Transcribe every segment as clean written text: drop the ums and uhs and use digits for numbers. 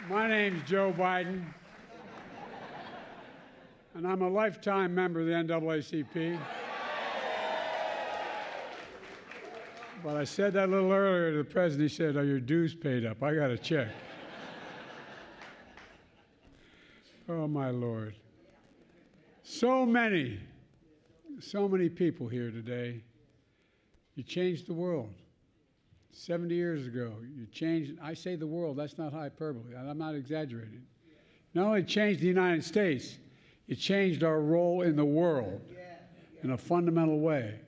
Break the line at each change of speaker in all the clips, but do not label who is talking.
My name's Joe Biden, and I'm a lifetime member of the NAACP. But I said that a little earlier to the president. He said, "Are your dues paid up? I got to check." Oh, my Lord. So many people here today. You changed the world. 70 years ago, you changed, I say the world, that's not hyperbole, I'm not exaggerating. Not only changed the United States, you changed our role in the world in a fundamental way.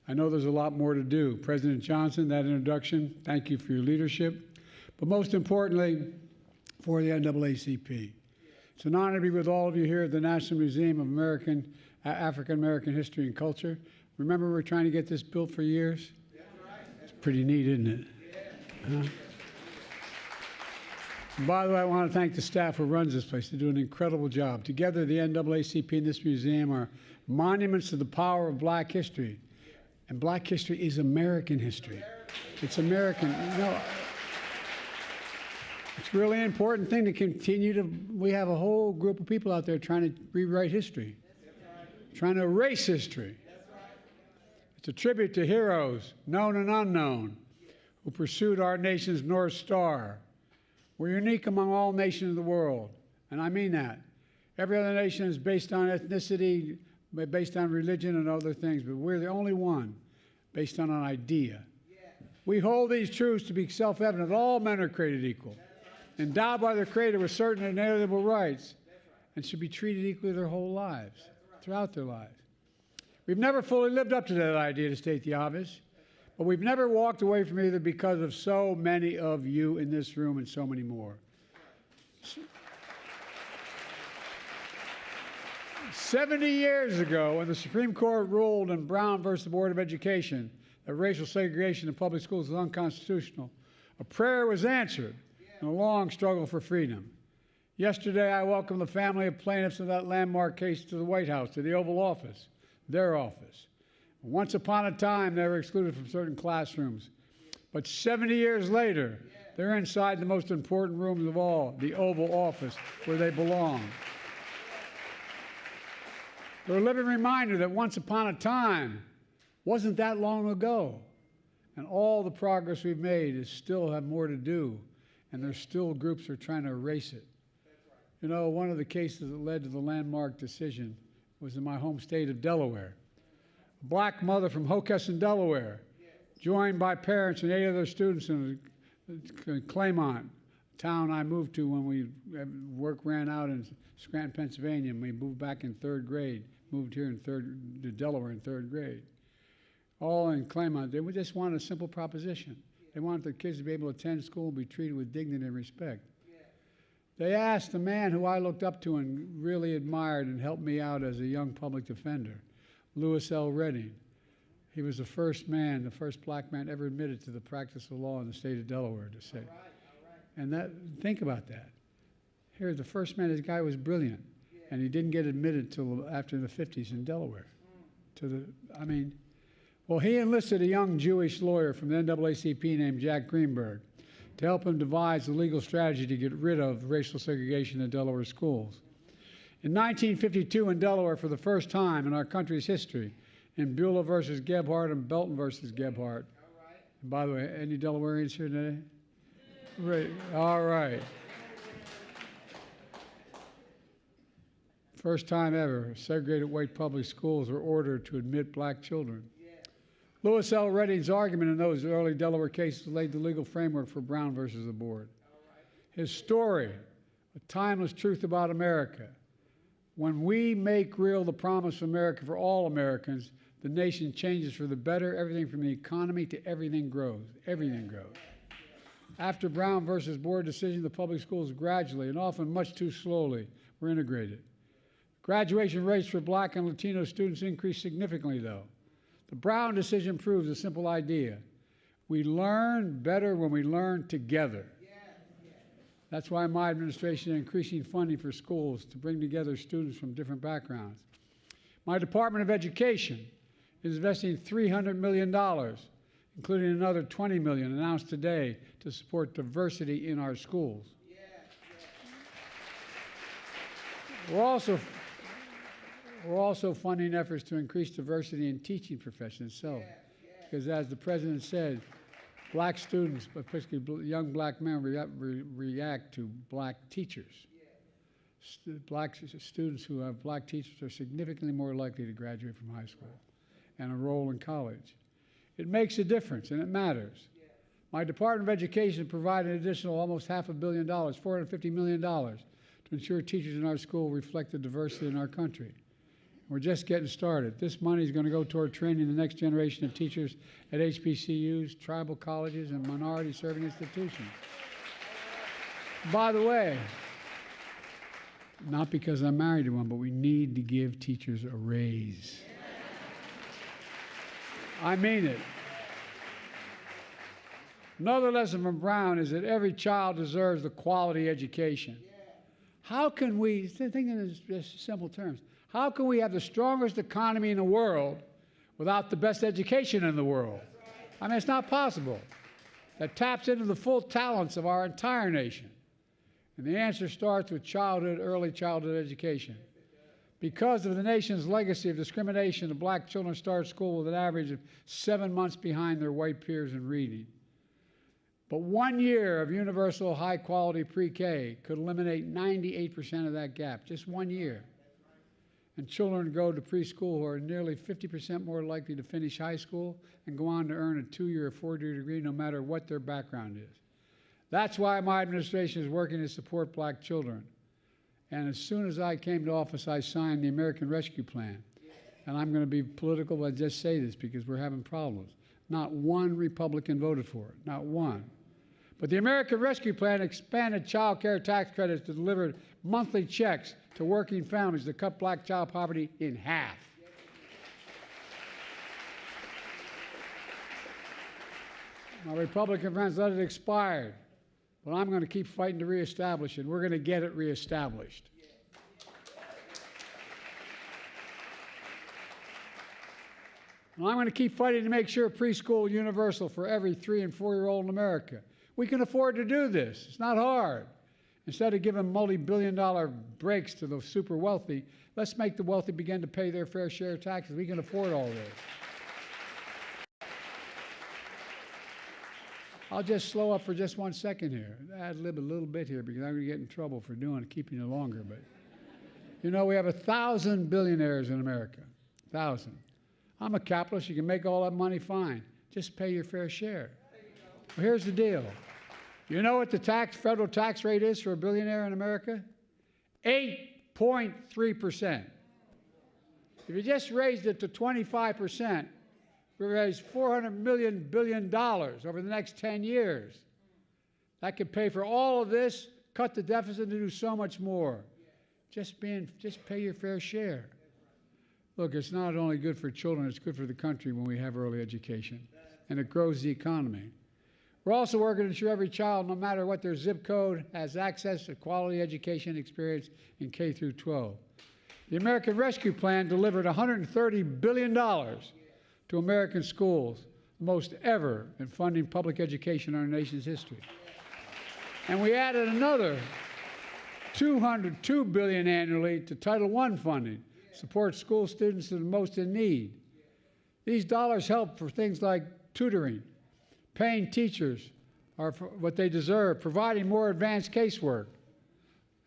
I know there's a lot more to do. President Johnson, that introduction, thank you for your leadership. But most importantly, for the NAACP. It's an honor to be with all of you here at the National Museum of African American History and Culture. Remember, we were trying to get this built for years? It's pretty neat, isn't it? Huh? And by the way, I want to thank the staff who runs this place. They do an incredible job. Together, the NAACP and this museum are monuments to the power of black history. And black history is American history. It's American. You know, it's a really important thing to continue to, we have a whole group of people out there trying to rewrite history, trying to erase history. It's a tribute to heroes, known and unknown, who pursued our nation's North Star. We're unique among all nations of the world, and I mean that. Every other nation is based on ethnicity, based on religion and other things, but we're the only one based on an idea. We hold these truths to be self-evident that all men are created equal, endowed by their Creator with certain inalienable rights, and should be treated equally their whole lives, throughout their lives. We've never fully lived up to that idea, to state the obvious, but we've never walked away from either because of so many of you in this room and so many more. 70 years ago, when the Supreme Court ruled in Brown versus the Board of Education that racial segregation in public schools is unconstitutional, a prayer was answered in a long struggle for freedom. Yesterday, I welcomed the family of plaintiffs in that landmark case to the White House, to the Oval Office, their office. Once upon a time, they were excluded from certain classrooms. But 70 years later, they're inside the most important rooms of all, the Oval Office, where they belong. They're a living reminder that once upon a time wasn't that long ago. And all the progress we've made is still have more to do. And there's still groups that are trying to erase it. You know, one of the cases that led to the landmark decision was in my home state of Delaware. A black mother from Hockessin, Delaware, joined by parents and 8 other students in Claymont, a town I moved to when work ran out in Scranton, Pennsylvania, and we moved back in 3rd grade, moved here to Delaware in 3rd grade. All in Claymont, they just wanted a simple proposition. They wanted their kids to be able to attend school and be treated with dignity and respect. They asked the man who I looked up to and really admired and helped me out as a young public defender, Louis L. Redding. He was the first man, the first black man ever admitted to the practice of law in the state of Delaware, to say. All right. And that, think about that. Here, the first man, this guy was brilliant, and he didn't get admitted till after the 50s in Delaware. Well, he enlisted a young Jewish lawyer from the NAACP named Jack Greenberg to help him devise a legal strategy to get rid of racial segregation in Delaware schools. In 1952 in Delaware, for the first time in our country's history, in Beulah versus Gebhardt and Belton versus Gebhardt. And by the way, any Delawareans here today? Right. All right. First time ever, segregated white public schools were ordered to admit black children. Louis L. Redding's argument in those early Delaware cases laid the legal framework for Brown versus the board. His story, a timeless truth about America. When we make real the promise of America for all Americans, the nation changes for the better. Everything from the economy to everything grows. Everything grows. After Brown versus board decision, the public schools gradually, and often much too slowly, were integrated. Graduation rates for black and Latino students increased significantly, though. The Brown decision proves a simple idea. We learn better when we learn together. That's why my administration is increasing funding for schools to bring together students from different backgrounds. My Department of Education is investing $300 million, including another $20 million announced today to support diversity in our schools. We're also, we're also funding efforts to increase diversity in teaching professions itself. Because as the president said, black students, particularly young black men, react to black teachers. Black students who have black teachers are significantly more likely to graduate from high school and enroll in college. It makes a difference, and it matters. My Department of Education provided an additional almost $500 million, $450 million, to ensure teachers in our school reflect the diversity in our country. We're just getting started. This money is going to go toward training the next generation of teachers at HBCUs, tribal colleges, and minority-serving institutions. By the way, not because I'm married to one, but we need to give teachers a raise. I mean it. Another lesson from Brown is that every child deserves a quality education. How can we, think in just simple terms, how can we have the strongest economy in the world without the best education in the world? I mean, it's not possible. That taps into the full talents of our entire nation. And the answer starts with childhood, early childhood education. Because of the nation's legacy of discrimination, the black children start school with an average of 7 months behind their white peers in reading. But 1 year of universal high-quality pre-K could eliminate 98% of that gap, just 1 year. And children go to preschool who are nearly 50% more likely to finish high school and go on to earn a 2-year or 4-year degree no matter what their background is. That's why my administration is working to support black children. And as soon as I came to office, I signed the American Rescue Plan. And I'm going to be political, but I just say this because we're having problems. Not one Republican voted for it, not one. But the American Rescue Plan expanded child care tax credits to deliver monthly checks to working families to cut black child poverty in half. My Republican friends let it expire, but I'm going to keep fighting to reestablish it. We're going to get it reestablished. And I'm going to keep fighting to make sure preschool universal for every 3- and 4-year-old in America. We can afford to do this. It's not hard. Instead of giving multi-billion-dollar breaks to the super wealthy, let's make the wealthy begin to pay their fair share of taxes. We can afford all this. I'll just slow up for just 1 second here. Ad-lib a little bit here because I'm going to get in trouble for keeping it longer. But you know, we have 1,000 billionaires in America. 1,000. I'm a capitalist. You can make all that money, fine. Just pay your fair share. Well, here's the deal. You know what the federal tax rate is for a billionaire in America? 8.3%. If you just raised it to 25%, we raise $400 billion over the next 10 years. That could pay for all of this, cut the deficit, and do so much more. Just pay your fair share. Look, it's not only good for children, it's good for the country when we have early education, and it grows the economy. We're also working to ensure every child, no matter what their zip code, has access to quality education experience in K through 12. The American Rescue Plan delivered $130 billion to American schools, the most ever in funding public education in our nation's history. And we added another $202 billion annually to Title I funding, support school students that are most in need. These dollars help for things like tutoring, paying teachers for what they deserve, providing more advanced casework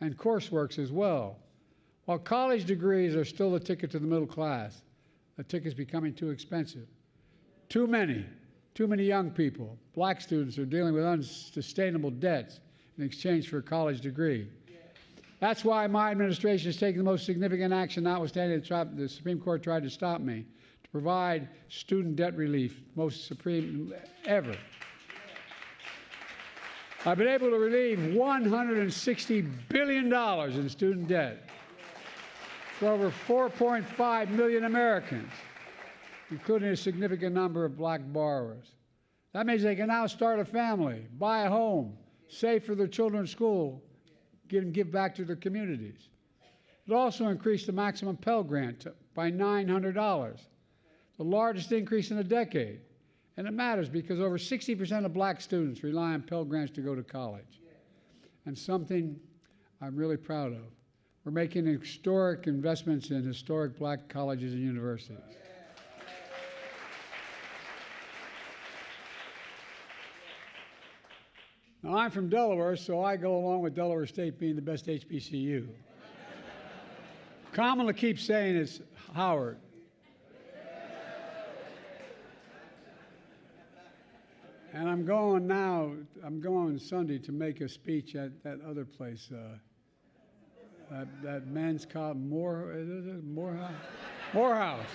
and courseworks as well. While college degrees are still the ticket to the middle class, the ticket's becoming too expensive. Too many young people, black students, are dealing with unsustainable debts in exchange for a college degree. That's why my administration is taking the most significant action, notwithstanding the Supreme Court tried to stop me, to provide student debt relief, most supreme ever. I've been able to relieve $160 billion in student debt for over 4.5 million Americans, including a significant number of black borrowers. That means they can now start a family, buy a home, save for their children's school, give back to their communities. It also increased the maximum Pell Grant by $900, the largest increase in a decade. And it matters because over 60% of black students rely on Pell Grants to go to college. And something I'm really proud of, We're making historic investments in historic black colleges and universities. Now, I'm from Delaware, so I go along with Delaware State being the best HBCU. Kamala keeps saying it's Howard. And I'm going Sunday to make a speech at that other place, that men's college, Morehouse.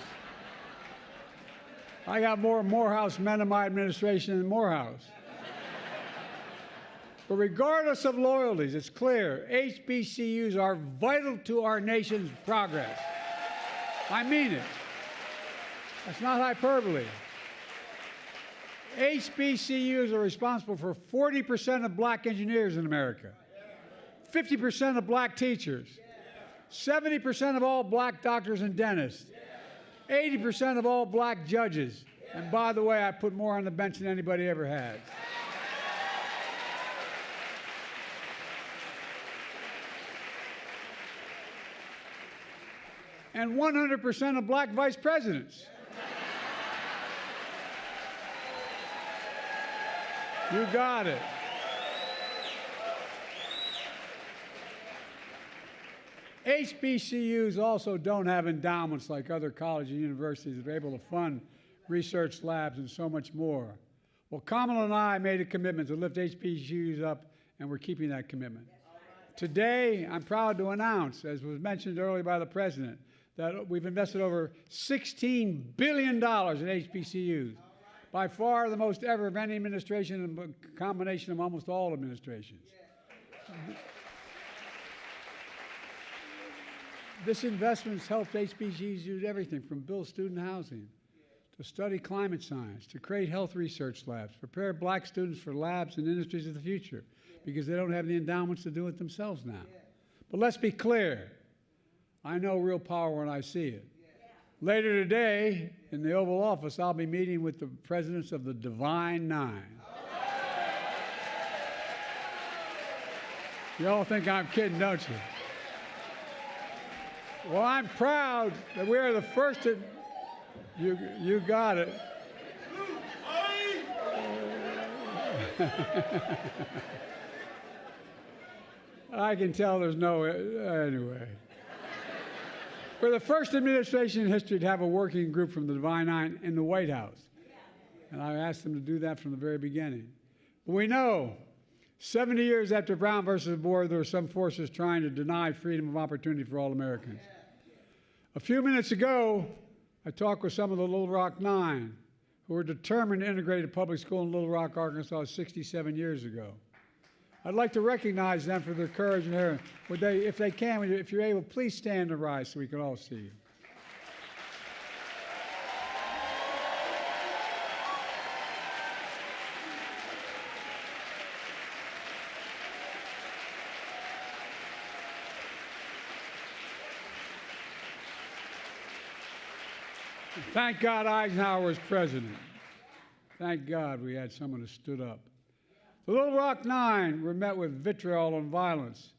I got more Morehouse men in my administration than Morehouse. But regardless of loyalties, it's clear HBCUs are vital to our nation's progress. I mean it. That's not hyperbole. HBCUs are responsible for 40% of black engineers in America, 50% of black teachers, 70% of all black doctors and dentists, 80% of all black judges. And by the way, I put more on the bench than anybody ever had. And 100% of black vice presidents. You got it. HBCUs also don't have endowments like other colleges and universities that are able to fund research labs and so much more. Well, Kamala and I made a commitment to lift HBCUs up, and we're keeping that commitment. Today, I'm proud to announce, as was mentioned earlier by the President, that we've invested over $16 billion in HBCUs. By far the most ever of any administration, and a combination of almost all administrations. This investment's helped HBCUs do everything from build student housing, to study climate science, to create health research labs, prepare black students for labs and industries of the future, because they don't have the endowments to do it themselves now. But let's be clear. I know real power when I see it. Later today, in the Oval Office, I'll be meeting with the presidents of the Divine Nine. You all think I'm kidding, don't you? Well, I'm proud that we are the first to... You got it. I can tell there's no... Anyway. We're the first administration in history to have a working group from the Divine Nine in the White House. And I asked them to do that from the very beginning. But we know 70 years after Brown versus Board, there were some forces trying to deny freedom of opportunity for all Americans. A few minutes ago, I talked with some of the Little Rock Nine, who were determined to integrate a public school in Little Rock, Arkansas 67 years ago. I'd like to recognize them for their courage and their, would they, if they can, if you're able, please stand and rise so we can all see you. Thank God Eisenhower was president. Thank God we had someone who stood up. The Little Rock Nine were met with vitriol and violence.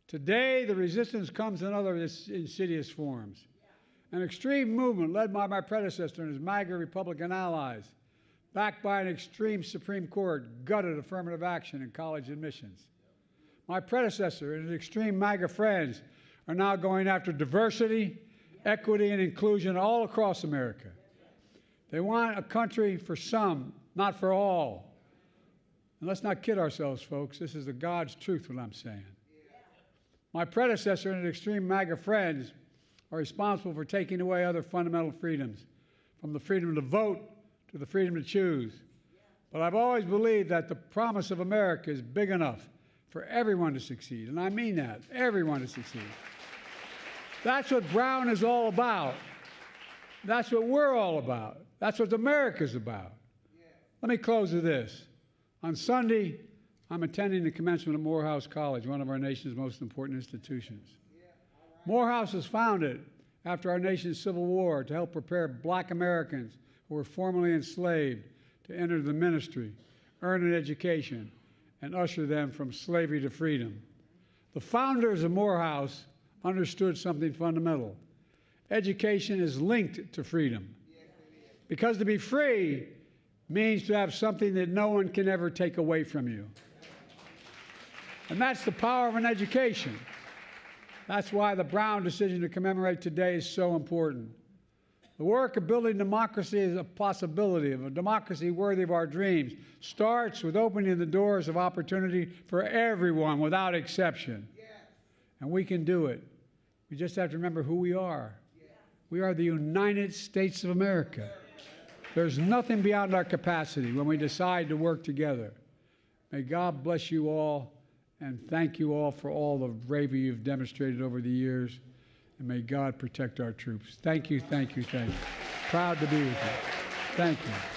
Today, the resistance comes in other insidious forms. An extreme movement led by my predecessor and his MAGA Republican allies, backed by an extreme Supreme Court, gutted affirmative action in college admissions. My predecessor and his extreme MAGA friends are now going after diversity, equity, and inclusion all across America. They want a country for some, not for all. And let's not kid ourselves, folks. This is the God's truth, what I'm saying. My predecessor and his extreme MAGA friends are responsible for taking away other fundamental freedoms, from the freedom to vote to the freedom to choose. But I've always believed that the promise of America is big enough for everyone to succeed. And I mean that, everyone to succeed. That's what Brown is all about. That's what we're all about. That's what America's about. Let me close with this. On Sunday, I'm attending the commencement of Morehouse College, one of our nation's most important institutions. Morehouse was founded after our nation's Civil War to help prepare black Americans who were formerly enslaved to enter the ministry, earn an education, and usher them from slavery to freedom. The founders of Morehouse understood something fundamental. Education is linked to freedom. Because to be free means to have something that no one can ever take away from you. And that's the power of an education. That's why the Brown decision to commemorate today is so important. The work of building democracy is a possibility, of a democracy worthy of our dreams, starts with opening the doors of opportunity for everyone without exception. And we can do it. We just have to remember who we are. We are the United States of America. There's nothing beyond our capacity when we decide to work together. May God bless you all, and thank you all for all the bravery you've demonstrated over the years. And may God protect our troops. Thank you, thank you, thank you. Proud to be with you. Thank you.